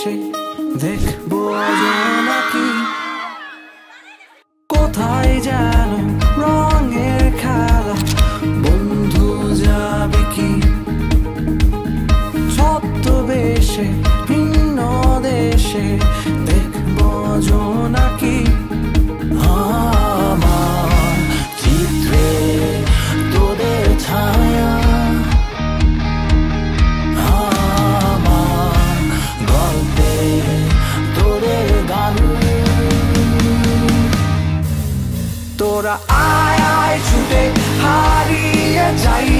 বেশে দেখবো জোনাকি কোথায় যেন রঙের খেলা বন্ধু যাবে কি ছদ্মবেশে ভিন্ন দেশে দেখবো জোনাকি আমার চিত্রে তোদের ছায়া আমার গল্পে তোদের গান তোরা আয় আয় ছুটে হারিয়ে যাই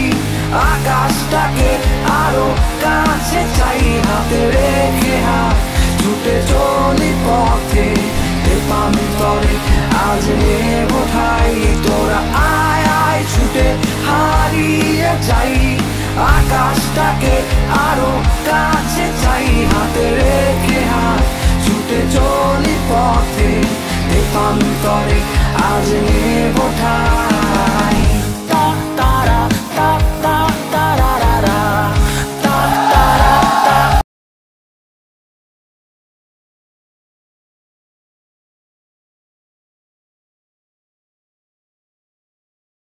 আকাশটাকে আরো কাছে চাই হাতে রেখে হাত ছুটে চলি পথে দেবান্তরে আজ নেব ঠাই তোরা আয় আয় ছুটে হারিয়ে যাই আকাশটাকে আরো কাছে চাই হাতে রেখে হাত ছুটে চলি পথে দেবান্তরে আজ নেব ঠাই